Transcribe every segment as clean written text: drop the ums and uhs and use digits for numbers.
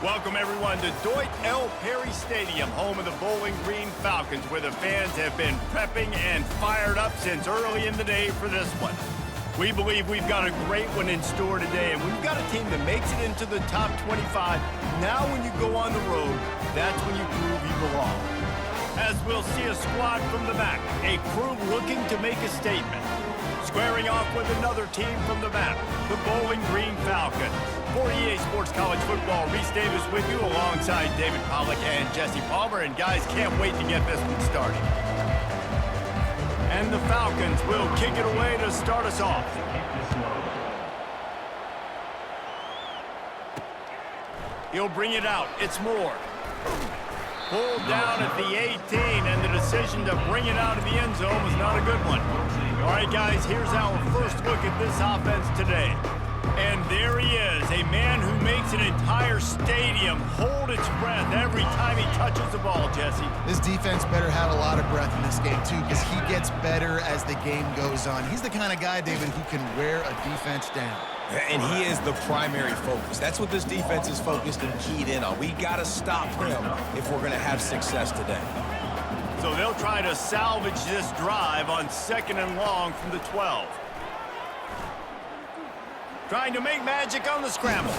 Welcome, everyone, to Deutsch L. Perry Stadium, home of the Bowling Green Falcons, where the fans have been prepping and fired up since early in the day for this one. We believe we've got a great one in store today, and we've got a team that makes it into the top 25. Now when you go on the road, that's when you prove you belong. As we'll see a squad from the back, a crew looking to make a statement. Squaring off with another team from the back, the Bowling Green Falcons. For EA Sports College Football, Reese Davis with you alongside David Pollack and Jesse Palmer. And guys, can't wait to get this one started. And the Falcons will kick it away to start us off. He'll bring it out. It's Moore. Pulled down at the 18, and the decision to bring it out of the end zone was not a good one. All right, guys, here's our first look at this offense today. And there he is, a man who makes an entire stadium hold its breath every time he touches the ball, Jesse. This defense better have a lot of breath in this game, too, because he gets better as the game goes on. He's the kind of guy, David, who can wear a defense down. And he is the primary focus. That's what this defense is focused and keyed in on. We got to stop him if we're going to have success today. So they'll try to salvage this drive on 2nd and long from the 12. Trying to make magic on the scramble.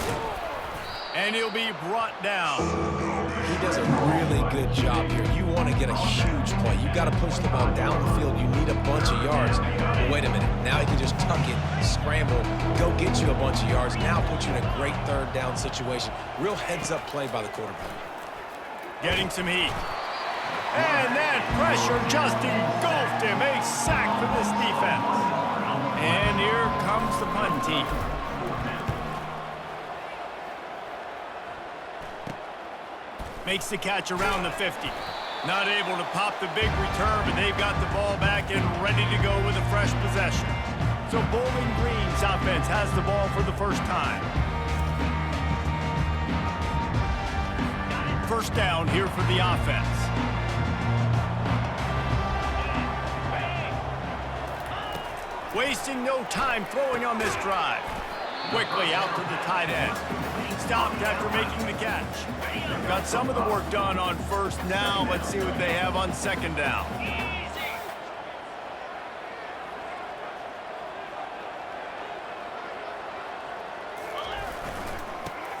And he'll be brought down. He does a really good job here. You want to get a huge play. You got to push the ball down the field. You need a bunch of yards. But wait a minute. Now he can just tuck it, scramble, go get you a bunch of yards. Now put you in a great third down situation. Real heads-up play by the quarterback. Getting some heat. And that pressure just engulfed him. A sack for this defense. And here comes the punt team. Makes the catch around the 50. Not able to pop the big return, but they've got the ball back and ready to go with a fresh possession. So Bowling Green's offense has the ball for the first time. First down here for the offense. Wasting no time throwing on this drive. Quickly out to the tight end. Stopped after making the catch. Got some of the work done on first. Now let's see what they have on 2nd down.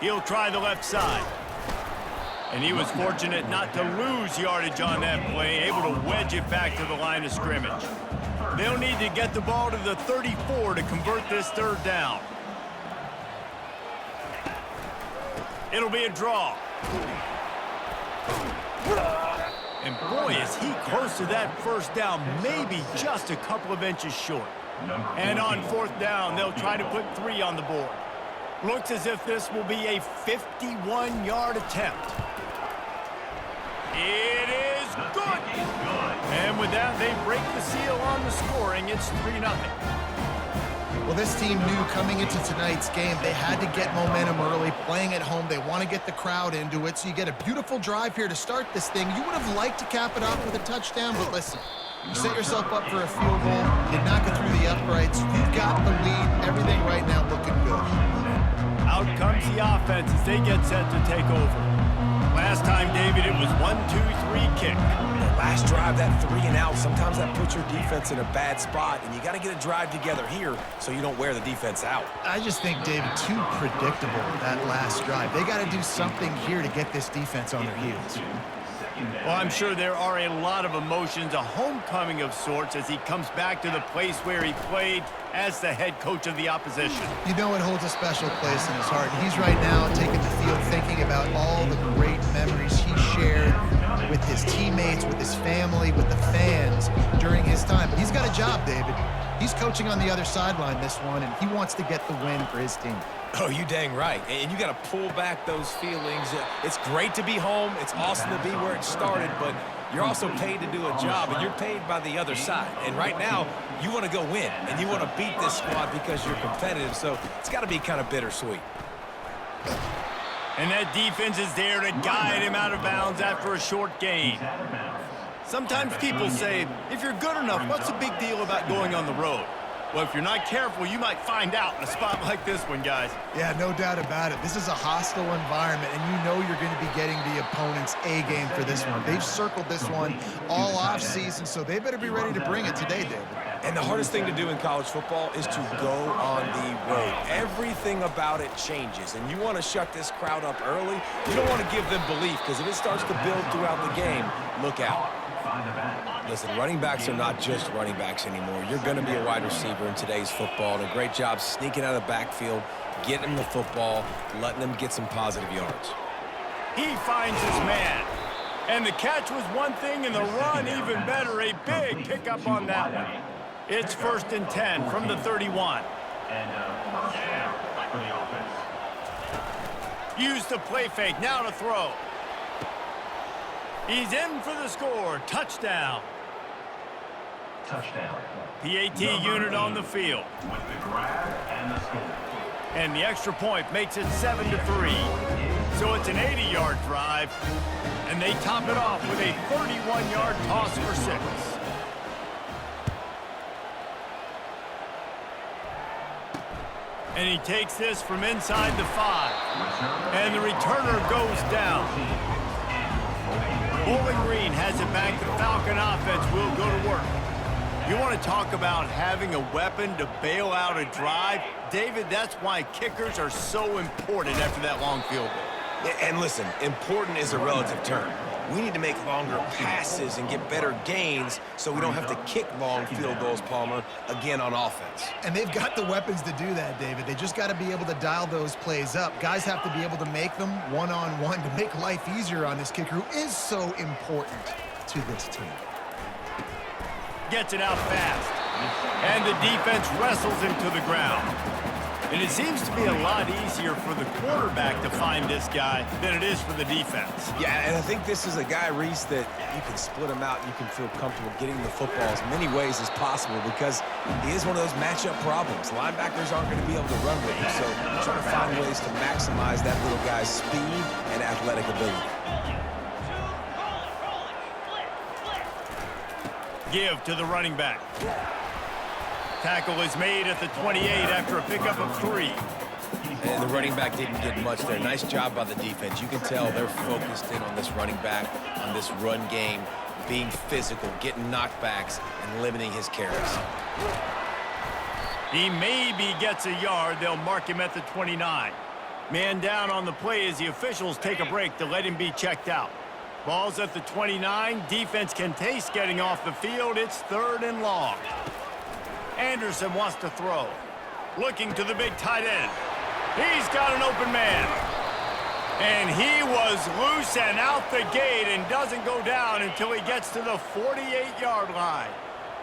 He'll try the left side. And he was fortunate not to lose yardage on that play, able to wedge it back to the line of scrimmage. They'll need to get the ball to the 34 to convert this 3rd down. It'll be a draw. And boy, is he close to that first down, maybe just a couple of inches short. And on 4th down, they'll try to put 3 on the board. Looks as if this will be a 51-yard attempt. It is good. And with that, they break the seal on the scoring. It's 3-0. Well, this team knew coming into tonight's game they had to get momentum early, playing at home. They want to get the crowd into it, so you get a beautiful drive here to start this thing. You would have liked to cap it off with a touchdown, but listen, you set yourself up for a field goal, you knock it through the uprights, you've got the lead, everything right now looking good. Out comes the offense as they get set to take over. Last time, David, it was 1-2-3 kick. Last drive, that 3 and out, sometimes that puts your defense in a bad spot, and you got to get a drive together here so you don't wear the defense out. I just think, David, too predictable that last drive. They got to do something here to get this defense on their heels. Well, I'm sure there are a lot of emotions, a homecoming of sorts as he comes back to the place where he played as the head coach of the opposition. You know it holds a special place in his heart. He's right now taking the field thinking about all the great memories he shared with his teammates, with his family, with the fans during his time. But he's got a job, David. He's coaching on the other sideline this one, and he wants to get the win for his team. Oh, you dang right. And you got to pull back those feelings. It's great to be home. It's awesome to be where it started, but you're also paid to do a job, and you're paid by the other side. And right now, you want to go win, and you want to beat this squad because you're competitive, so it's got to be kind of bittersweet. And that defense is there to guide him out of bounds after a short gain. Sometimes people say, if you're good enough, what's the big deal about going on the road? Well, if you're not careful, you might find out in a spot like this one, guys. Yeah, no doubt about it. This is a hostile environment, and you know you're going to be getting the opponent's A game for this one. They've circled this one all offseason, so they better be ready to bring it today, David. And the hardest thing to do in college football is to go on the road. Everything about it changes, and you want to shut this crowd up early. You don't want to give them belief, because if it starts to build throughout the game, look out. Listen, running backs are not just running backs anymore. You're going to be a wide receiver in today's football, and a great job sneaking out of the backfield, getting them the football, letting them get some positive yards. He finds his man. And the catch was one thing, and the run even better. A big pickup on that one. It's 1st and 10 from the 31. Use the play fake, now to throw. He's in for the score. Touchdown. PAT unit on the field. And the extra point makes it 7-3. So it's an 80-yard drive. And they top it off with a 31-yard toss for 6. And he takes this from inside the 5. And the returner goes down. Bowling Green has it back. The Falcon offense will go to work. You want to talk about having a weapon to bail out a drive? David, that's why kickers are so important after that long field goal. And listen, important is a relative term. We need to make longer passes and get better gains so we don't have to kick long field goals, Palmer, again on offense. And they've got the weapons to do that, David. They just got to be able to dial those plays up. Guys have to be able to make them one-on-one to make life easier on this kicker who is so important to this team. Gets it out fast. And the defense wrestles him to the ground. And it seems to be a lot easier for the quarterback to find this guy than it is for the defense. Yeah, and I think this is a guy, Reese, that you can split him out. You can feel comfortable getting the football as many ways as possible because he is one of those matchup problems. Linebackers aren't going to be able to run with him, so trying to find ways to maximize that little guy's speed and athletic ability. Give to the running back. Tackle is made at the 28 after a pickup of 3. And the running back didn't get much there. Nice job by the defense. You can tell they're focused in on this running back, on this run game, being physical, getting knockbacks, and limiting his carries. He maybe gets a yard. They'll mark him at the 29. Man down on the play as the officials take a break to let him be checked out. Ball's at the 29. Defense can taste getting off the field. It's 3rd and long. Anderson wants to throw. Looking to the big tight end. He's got an open man. And he was loose and out the gate and doesn't go down until he gets to the 48-yard line.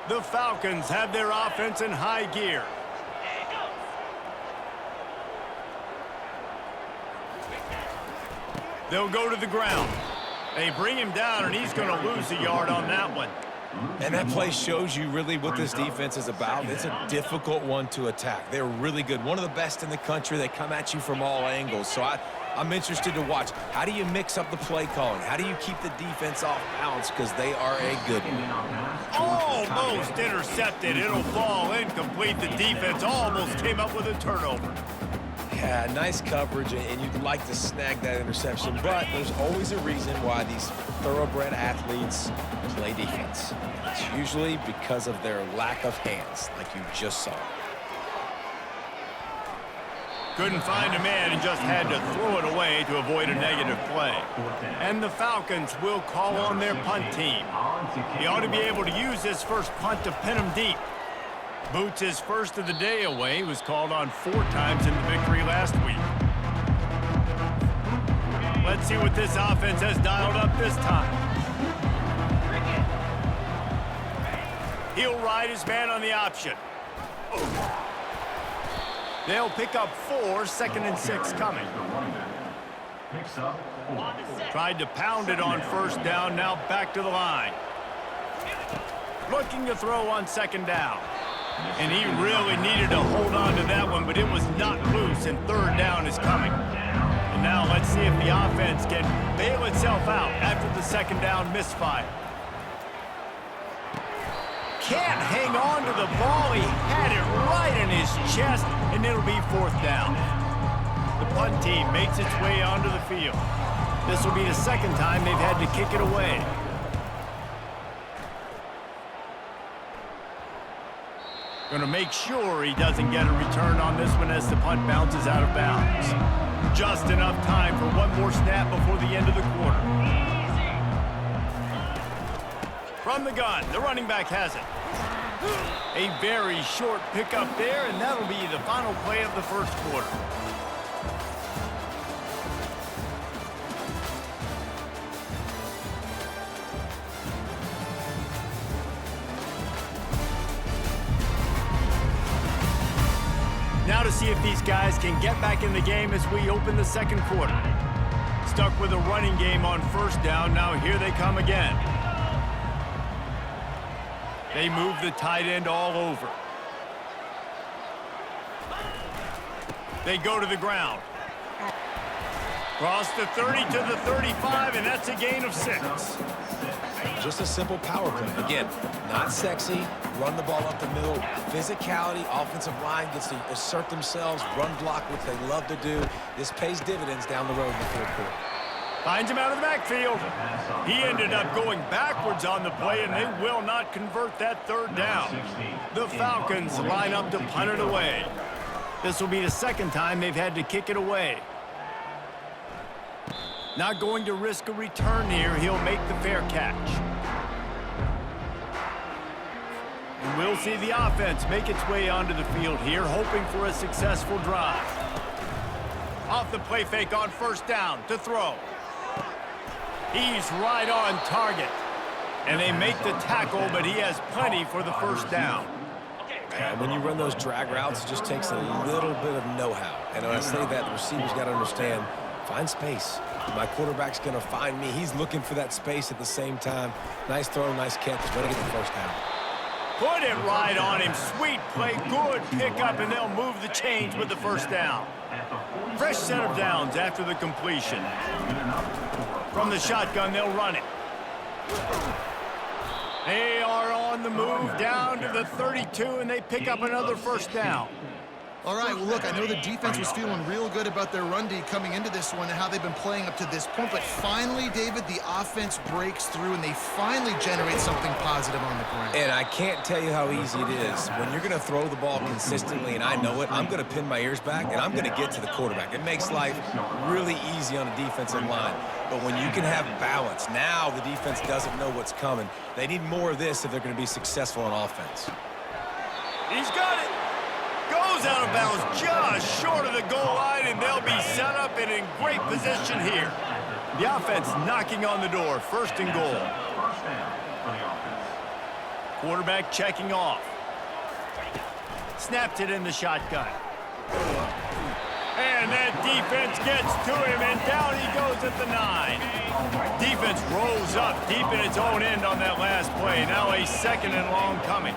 The Falcons have their offense in high gear. They'll go to the ground. They bring him down, and he's going to lose a yard on that one. And that play shows you really what this defense is about. It's a difficult one to attack. They're really good. One of the best in the country. They come at you from all angles. So I'm interested to watch. How do you mix up the play calling? How do you keep the defense off balance? Because they are a good one. Almost intercepted. It'll fall incomplete. The defense almost came up with a turnover. Yeah, nice coverage, and you'd like to snag that interception, but there's always a reason why these thoroughbred athletes play defense. It's usually because of their lack of hands, like you just saw. Couldn't find a man and just had to throw it away to avoid a negative play. And the Falcons will call on their punt team. He ought to be able to use this first punt to pin him deep. Boots his first of the day away. He was called on 4 times in the victory last week. Let's see what this offense has dialed up this time. He'll ride his man on the option. They'll pick up 4, 2nd and 6 coming. Tried to pound it on 1st down, now back to the line. Looking to throw on 2nd down. And he really needed to hold on to that one, but it was not loose, and 3rd down is coming. And now let's see if the offense can bail itself out after the 2nd down misfire. can't hang on to the ball. He had it right in his chest, and it'll be 4th down. The punt team makes its way onto the field. This will be the 2nd time they've had to kick it away. Going to make sure he doesn't get a return on this one as the punt bounces out of bounds. Just enough time for one more snap before the end of the quarter. From the gun, the running back has it. A very short pickup there, and that'll be the final play of the 1st quarter. Now to see if these guys can get back in the game as we open the 2nd quarter. Stuck with a running game on 1st down. Now here they come again. They move the tight end all over. They go to the ground. Cross the 30 to the 35, and that's a gain of 6. Just a simple power play. Again, not sexy. Run the ball up the middle. Physicality, offensive line gets to assert themselves, run block, which they love to do. This pays dividends down the road in the 4th quarter. Finds him out of the backfield. He ended up going backwards on the play, and they will not convert that 3rd down. The Falcons line up to punt it away. This will be the 2nd time they've had to kick it away. Not going to risk a return here. He'll make the fair catch. And we'll see the offense make its way onto the field here, hoping for a successful drive. Off the play fake on 1st down to throw. He's right on target. And they make the tackle, but he has plenty for the 1st down. And when you run those drag routes, it just takes a little bit of know-how. And when I say that, the receivers got to understand, find space. My quarterback's going to find me. He's looking for that space at the same time. Nice throw, nice catch. Way to get the 1st down. Put it right on him. Sweet play, good pickup, and they'll move the chains with the 1st down. Fresh set of downs after the completion. From the shotgun, they'll run it. They are on the move down to the 32, and they pick up another 1st down. All right, well, look, I know the defense was feeling real good about their run D coming into this one and how they've been playing up to this point, but finally, David, the offense breaks through and they finally generate something positive on the ground. And I can't tell you how easy it is. When you're going to throw the ball consistently, and I know it, I'm going to pin my ears back, and I'm going to get to the quarterback. It makes life really easy on a defensive line. But when you can have balance, now the defense doesn't know what's coming. They need more of this if they're going to be successful on offense. He's got it. Goes out of bounds just short of the goal line, and they'll be set up and in great position here. The offense knocking on the door, 1st and goal. Quarterback checking off. Snapped it in the shotgun. And that defense gets to him, and down he goes at the 9. Defense rolls up deep in its own end on that last play. Now a 2nd and long coming.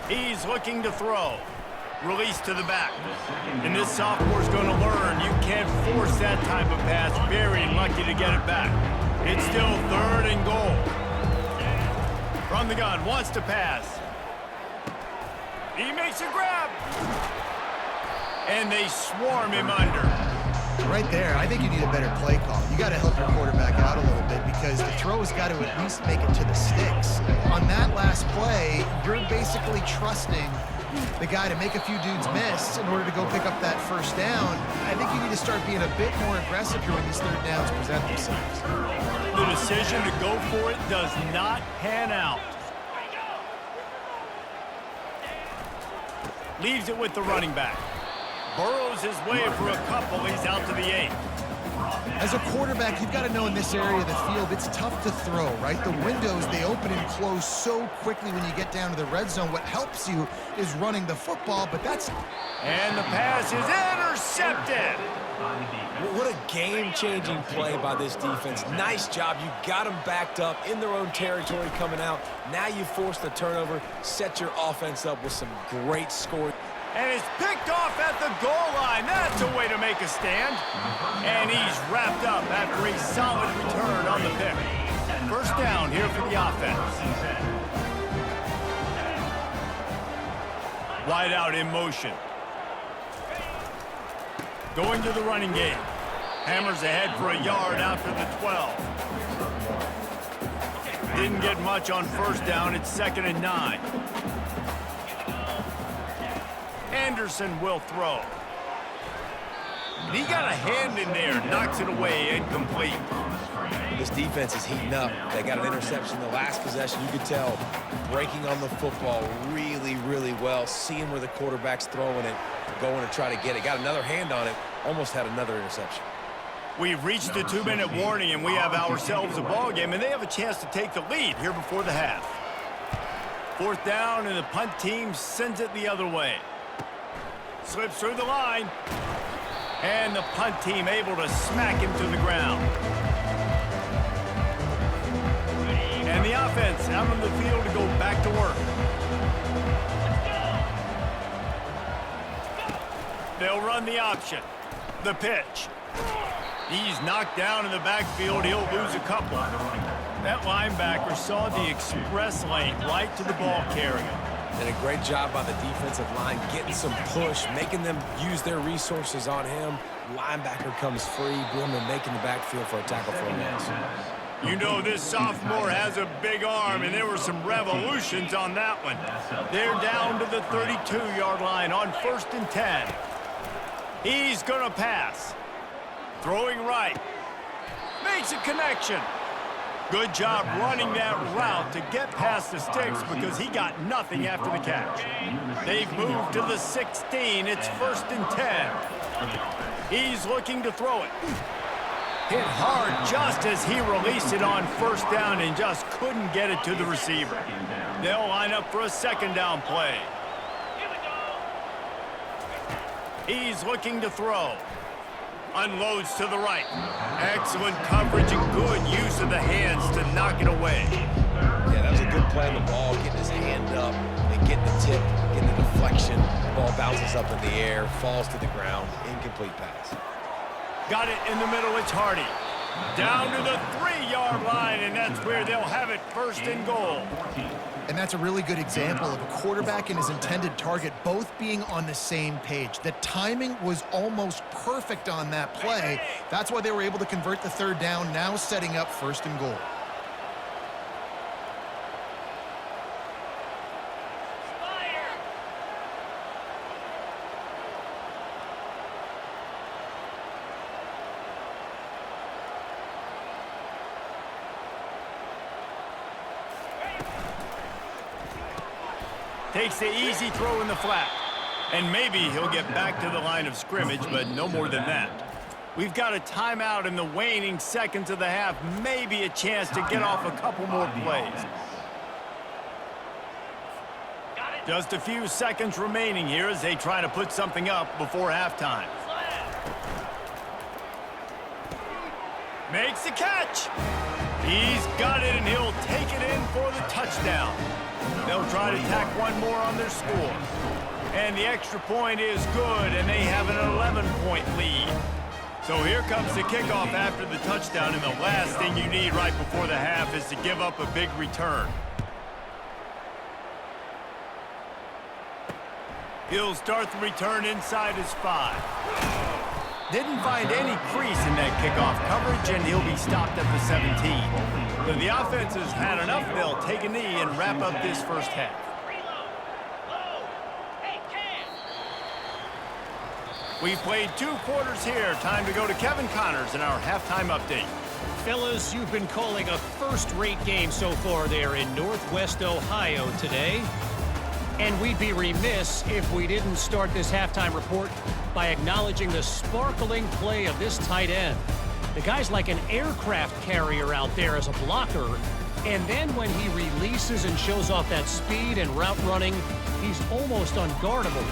He's looking to throw. Release to the back. And this sophomore's going to learn you can't force that type of pass. Very lucky to get it back. It's still 3rd and goal. From the gun, wants to pass. He makes a grab. And they swarm him under. Right there, I think you need a better play call. You got to help your quarterback out a little bit because the throw's got to at least make it to the sticks. On that last play, you're basically trusting the guy to make a few dudes miss in order to go pick up that 1st down. I think you need to start being a bit more aggressive here when these 3rd downs present themselves. The decision to go for it does not pan out. Leaves it with the running back. Burrows his way for a couple. He's out to the 8. As a quarterback, you've got to know in this area of the field, it's tough to throw, right? The windows, they open and close so quickly when you get down to the red zone. What helps you is running the football, but that's... And the pass is intercepted. What a game-changing play by this defense. Nice job. You got them backed up in their own territory coming out. Now you force the turnover, set your offense up with some great scoring. And it's picked off at the goal line. That's a way to make a stand. And he's wrapped up after a solid return on the pick. First down here for the offense. Wide out in motion. Going to the running game. Hammers ahead for a yard after the 12. Didn't get much on first down. It's 2nd and 9. Anderson will throw. He got a hand in there. Knocks it away. Incomplete. This defense is heating up. They got an interception the last possession. You could tell breaking on the football really, really well. Seeing where the quarterback's throwing it, going to try to get it. Got another hand on it. Almost had another interception. We've reached the 2-minute warning, and we have ourselves a ball game, and they have a chance to take the lead here before the half. 4th down, and the punt team sends it the other way. Slips through the line. And the punt team able to smack him to the ground. And the offense out on the field to go back to work. They'll run the option. The pitch. He's knocked down in the backfield. He'll lose a couple. That linebacker saw the express lane right to the ball carrier. And a great job by the defensive line, getting some push, making them use their resources on him. Linebacker comes free, Blumen making the backfield for a tackle for a loss. You know this sophomore has a big arm, and there were some revolutions on that one. They're down to the 32-yard line on 1st and 10. He's going to pass. Throwing right. Makes a connection. Good job running that route to get past the sticks because he got nothing after the catch. They've moved to the 16. It's 1st and 10. He's looking to throw it. Hit hard just as he released it on 1st down and just couldn't get it to the receiver. They'll line up for a 2nd down play. He's looking to throw. Unloads to the right. Excellent coverage and good use of the hands to knock it away. Yeah, that was a good play on the ball, getting his hand up and getting the tip, getting the deflection. Ball bounces up in the air, falls to the ground. Incomplete pass. Got it in the middle. It's Hardy. Down to the 3-yard line, and that's where they'll have it 1st and goal. And that's a really good example of a quarterback and his intended target both being on the same page. The timing was almost perfect on that play. That's why they were able to convert the 3rd down, now setting up 1st and goal. Takes the easy throw in the flat. And maybe he'll get back to the line of scrimmage, but no more than that. We've got a timeout in the waning seconds of the half. Maybe a chance to get off a couple more plays. Just a few seconds remaining here as they try to put something up before halftime. Makes the catch. He's got it, and he'll take it in for the touchdown. They'll try to tack one more on their score. And the extra point is good, and they have an 11-point lead. So here comes the kickoff after the touchdown, and the last thing you need right before the half is to give up a big return. He'll start the return inside his 5. Didn't find any crease in that kickoff coverage, and he'll be stopped at the 17. So the offense has had enough. They'll take a knee and wrap up this first half. We've played 2 quarters here. Time to go to Kevin Connors in our halftime update. Fellas, you've been calling a first-rate game so far there in Northwest Ohio today. And we'd be remiss if we didn't start this halftime report by acknowledging the sparkling play of this tight end. The guy's like an aircraft carrier out there as a blocker. And then when he releases and shows off that speed and route running, he's almost unguardable.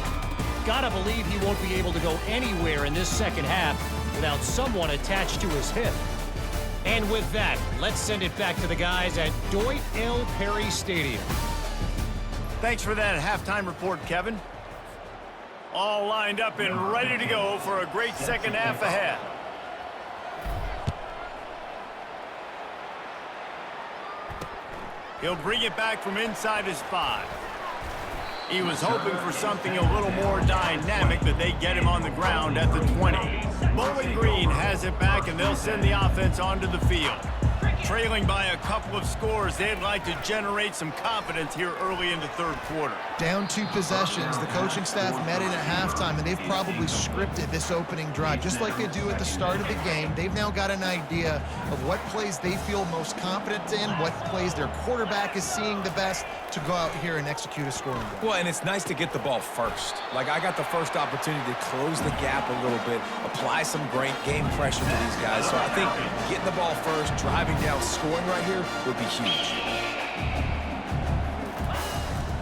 Gotta believe he won't be able to go anywhere in this second half without someone attached to his hip. And with that, let's send it back to the guys at Deutt L. Perry Stadium. Thanks for that halftime report, Kevin. All lined up and ready to go for a great second half ahead. He'll bring it back from inside his 5. He was hoping for something a little more dynamic, but they get him on the ground at the 20. Bowling Green has it back, and they'll send the offense onto the field. Trailing by a couple of scores, they'd like to generate some confidence here early in the third quarter. Down 2 possessions. The coaching staff met in at halftime, and they've probably scripted this opening drive. Just like they do at the start of the game, they've now got an idea of what plays they feel most confident in, what plays their quarterback is seeing the best to go out here and execute a scoring drive. Well, and it's nice to get the ball first. Like, I got the first opportunity to close the gap a little bit, apply some great game pressure to these guys. So I think getting the ball first, driving down, scoring right here would be huge.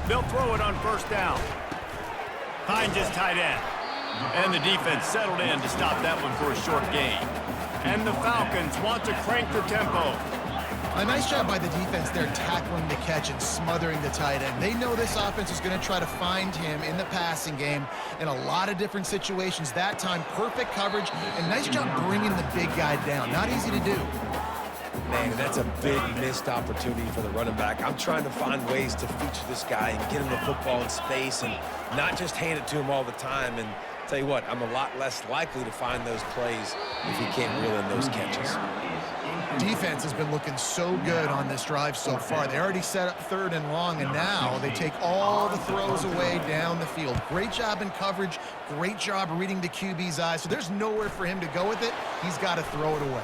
They'll throw it on first down. Finds his tight end. And the defense settled in to stop that one for a short gain. And the Falcons want to crank the tempo. A nice job by the defense there tackling the catch and smothering the tight end. They know this offense is going to try to find him in the passing game in a lot of different situations. That time, perfect coverage, and nice job bringing the big guy down. Not easy to do. Man, that's a big missed opportunity for the running back. I'm trying to find ways to feature this guy and get him the football in space and not just hand it to him all the time. And tell you what, I'm a lot less likely to find those plays if he can't reel in those catches. Defense has been looking so good on this drive so far. They already set up 3rd and long, and now they take all the throws away down the field. Great job in coverage, great job reading the QB's eyes. So there's nowhere for him to go with it. He's got to throw it away.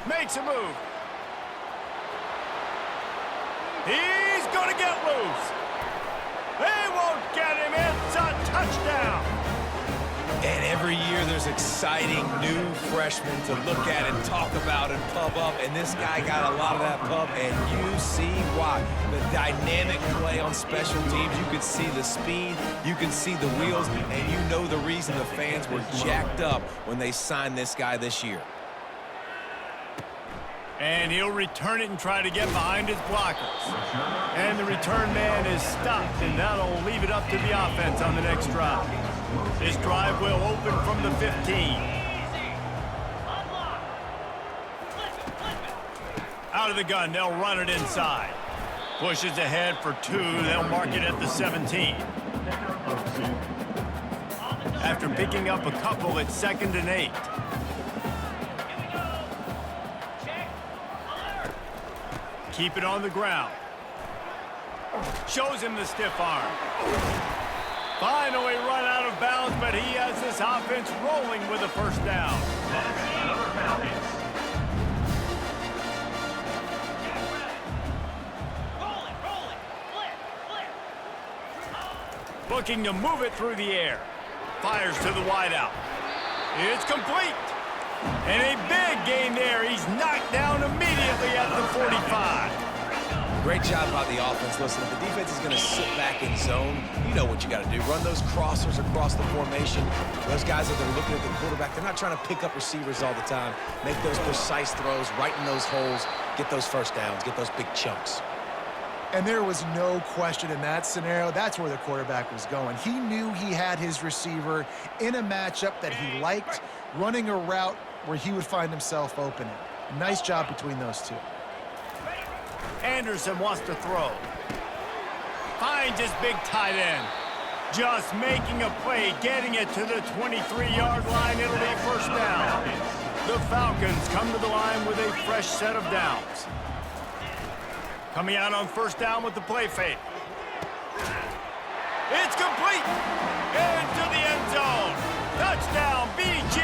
Makes a move. He's going to get loose. They won't get him. It's a touchdown. And every year there's exciting new freshmen to look at and talk about and pub up. And this guy got a lot of that pub, and you see why. The dynamic play on special teams. You can see the speed. You can see the wheels. And you know the reason the fans were jacked up when they signed this guy this year. And he'll return it and try to get behind his blockers. And the return man is stopped, and that'll leave it up to the offense on the next drive. This drive will open from the 15. Out of the gun, they'll run it inside. Pushes ahead for 2. They'll mark it at the 17. After picking up a couple, it's 2nd and 8. Keep it on the ground. Shows him the stiff arm. Finally run out of bounds, but he has this offense rolling with a first down. Looking to move it through the air. Fires to the wideout. It's complete. And a big gain there. He's knocked down immediately at the 45. Great job by the offense. Listen, if the defense is going to sit back in zone, you know what you got to do. Run those crossers across the formation. Those guys are going to look at the quarterback. They're not trying to pick up receivers all the time. Make those precise throws, right in those holes, get those first downs, get those big chunks. And there was no question in that scenario. That's where the quarterback was going. He knew he had his receiver in a matchup that he liked, running a route where he would find himself open. Nice job between those two. Anderson wants to throw. Finds his big tight end. Just making a play, getting it to the 23-yard line. It'll be first down. The Falcons come to the line with a fresh set of downs. Coming out on first down with the play fake. It's complete. Into the end zone. Touchdown, BG.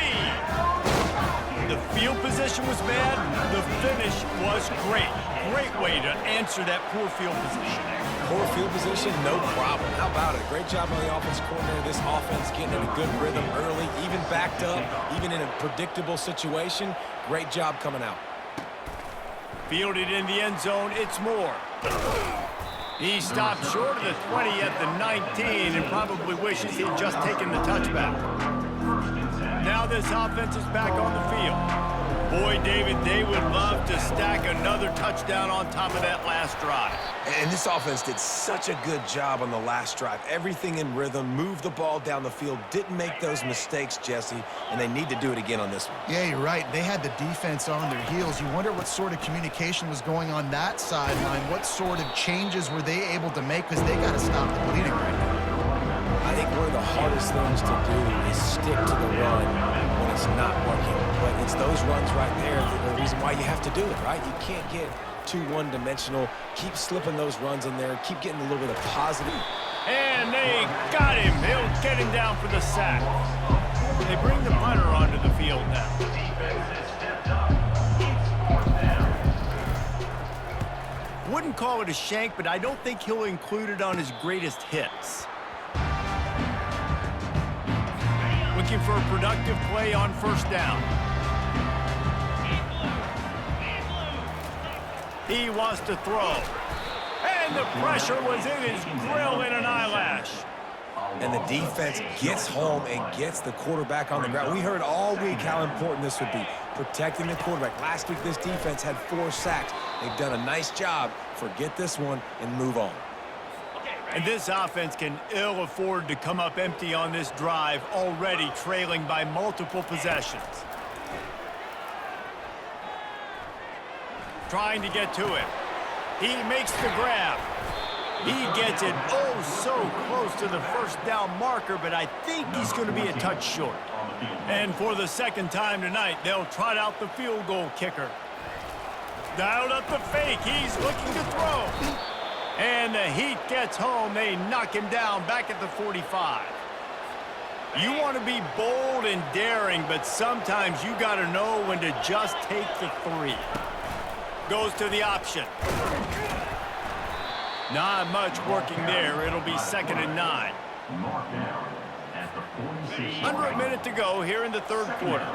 The field position was bad. The finish was great. Great way to answer that poor field position. Poor field position, no problem. How about it? Great job on the offense coordinator. This offense getting in a good rhythm early, even backed up, even in a predictable situation. Great job coming out. Fielded in the end zone, it's Moore. He stopped short of the 20 at the 19 and probably wishes he'd just taken the touchback. Now this offense is back on the field. Boy, David, they would love to stack another touchdown on top of that last drive. And this offense did such a good job on the last drive. Everything in rhythm, moved the ball down the field, didn't make those mistakes, Jesse, and they need to do it again on this one. Yeah, you're right. They had the defense on their heels. You wonder what sort of communication was going on that sideline. What sort of changes were they able to make, because they got to stop the bleeding right now. I think one of the hardest things to do is stick to the run when it's not working. But it's those runs right there that are the reason why you have to do it, right? You can't get too one-dimensional. Keep slipping those runs in there. Keep getting a little bit of positive. And they got him. They'll get him down for the sack. They bring the punter onto the field now. Wouldn't call it a shank, but I don't think he'll include it on his greatest hits. Looking for a productive play on first down. He wants to throw. And the pressure was in his grill in an eyelash. And the defense gets home and gets the quarterback on the ground. We heard all week how important this would be, protecting the quarterback. Last week, this defense had 4 sacks. They've done a nice job. Forget this one and move on. And this offense can ill afford to come up empty on this drive, already trailing by multiple possessions. Trying to get to it. He makes the grab. He gets it oh so close to the first down marker, but I think he's going to be a touch short. And for the second time tonight, they'll trot out the field goal kicker. Dialed up the fake. He's looking to throw. And the heat gets home. They knock him down back at the 45. You want to be bold and daring, but sometimes you got to know when to just take the 3. Goes to the option. Not much working there. It'll be 2nd and 9. Under a minute to go here in the third quarter.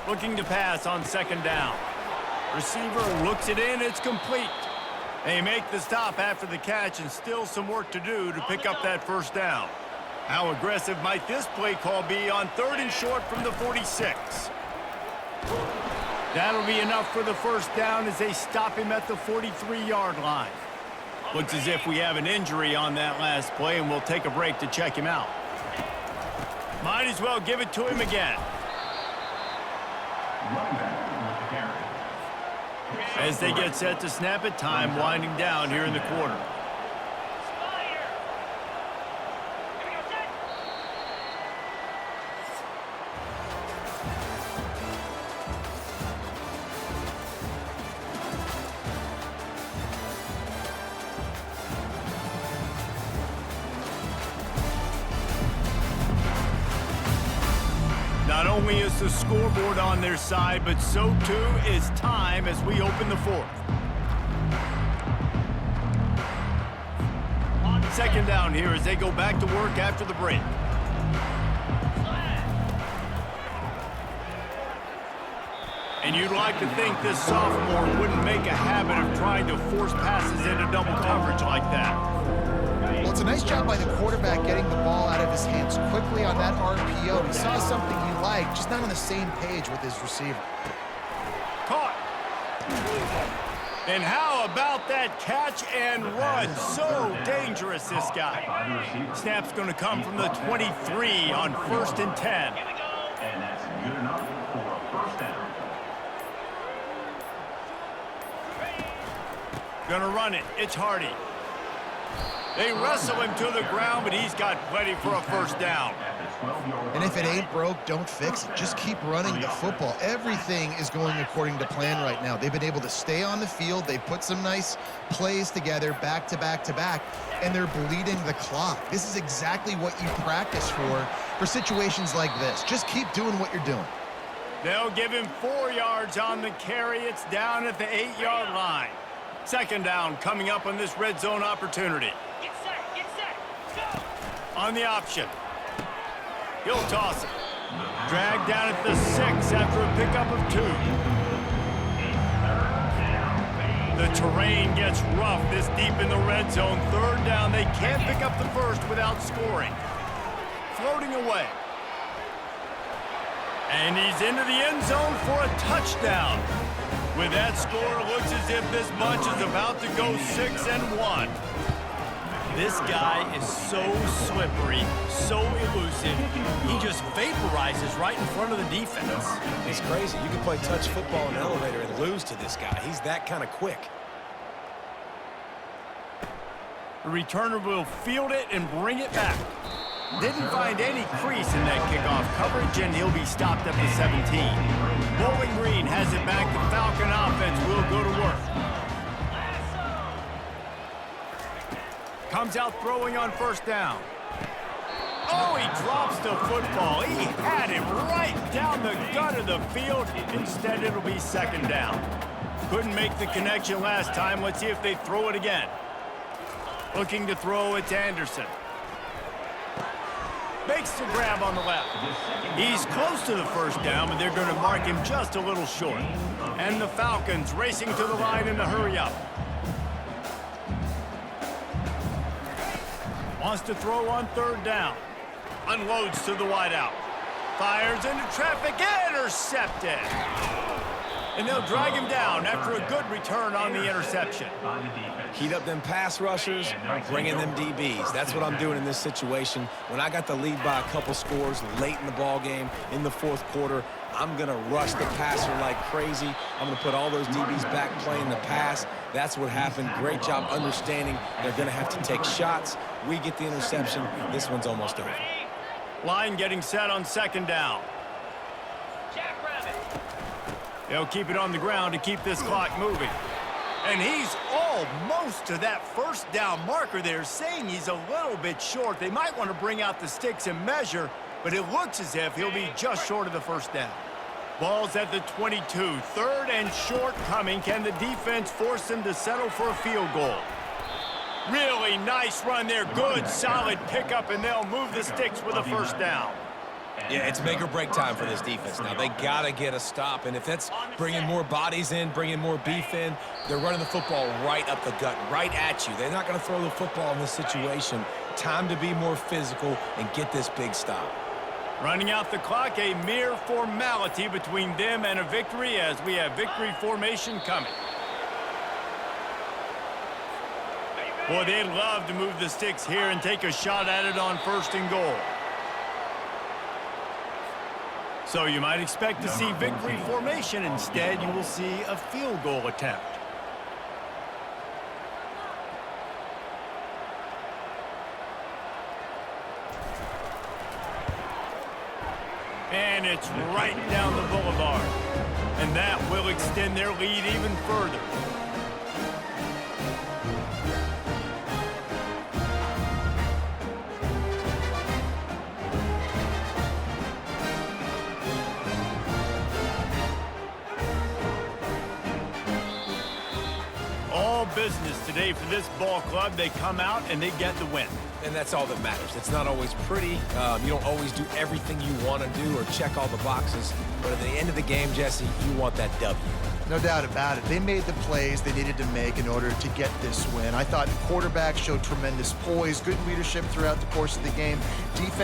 Looking to pass on 2nd down. Receiver looks it in. It's complete. They make the stop after the catch, and still some work to do to pick up that first down. How aggressive might this play call be on 3rd and short from the 46? That'll be enough for the first down as they stop him at the 43-yard line. Looks as if we have an injury on that last play, and we'll take a break to check him out. Might as well give it to him again. As they get set to snap it, time winding down here in the quarter. Not only is the scoreboard on their side, but so too is time as we open the 4th. 2nd down here as they go back to work after the break. And you'd like to think this sophomore wouldn't make a habit of trying to force passes into double coverage like that. Well, it's a nice job by the quarterback getting the ball out of his hands quickly on that RPO. He saw something he liked, just not on the same page with his receiver. Caught. And how about that catch and run? So dangerous, this guy. Snap's going to come from the 23 on 1st and 10. And that's good enough for a first down. Going to run it. It's Hardy. They wrestle him to the ground, but he's got plenty for a first down. And if it ain't broke, don't fix it. Just keep running the football. Everything is going according to plan right now. They've been able to stay on the field. They put some nice plays together back to back to back, and they're bleeding the clock. This is exactly what you practice for situations like this. Just keep doing what you're doing. They'll give him 4 yards on the carry. It's down at the 8-yard line. 2nd down coming up on this red zone opportunity. Get set, go! On the option. He'll toss it. Dragged down at the 6 after a pickup of 2. The terrain gets rough this deep in the red zone. 3rd down. They can't pick up the first without scoring. Floating away. And he's into the end zone for a touchdown. With that score, it looks as if this bunch is about to go 6-1. This guy is so slippery, so elusive. He just vaporizes right in front of the defense. It's crazy. You can play touch football in an elevator and lose to this guy. He's that kind of quick. The returner will field it and bring it back. Didn't find any crease in that kickoff coverage, and he'll be stopped at the 17. Bowling Green has it back. The Falcon offense will go to work. Comes out throwing on first down. Oh, he drops the football. He had it right down the gut of the field. Instead, it'll be second down. Couldn't make the connection last time. Let's see if they throw it again. Looking to throw, it's Anderson. Makes the grab on the left. He's close to the first down, but they're going to mark him just a little short. And the Falcons racing to the line in a hurry-up. Wants to throw on third down. Unloads to the wideout. Fires into traffic. Intercepted. And they'll drag him down after a good return on the interception. Heat up them pass rushers, bring in them DBs. That's what I'm doing in this situation. When I got the lead by a couple scores late in the ball game, in the fourth quarter, I'm going to rush the passer like crazy. I'm going to put all those DBs back playing the pass. That's what happened. Great job understanding they're going to have to take shots. We get the interception. This one's almost over. Line getting set on second down. They'll keep it on the ground to keep this clock moving. And he's almost to that first down marker there, saying he's a little bit short. They might want to bring out the sticks and measure, but it looks as if he'll be just short of the first down. Ball's at the 22. Third and short coming. Can the defense force them to settle for a field goal? Really nice run there. Good, solid pickup, and they'll move the sticks with a first down. Yeah, it's make or break time for this defense now. They got to get a stop, and if that's bringing more bodies in, bringing more beef in, they're running the football right up the gut, right at you. They're not going to throw the football in this situation. Time to be more physical and get this big stop. Running out the clock, a mere formality between them and a victory as we have victory formation coming. Boy, they'd love to move the sticks here and take a shot at it on first and goal. So you might expect to see victory formation. Instead, you will see a field goal attempt. And it's right down the boulevard. And that will extend their lead even further. Business today for this ball club. They come out and they get the win. And that's all that matters. It's not always pretty. You don't always do everything you want to do or check all the boxes. But at the end of the game, Jesse, you want that W. No doubt about it. They made the plays they needed to make in order to get this win. I thought the quarterback showed tremendous poise, good leadership throughout the course of the game. Defense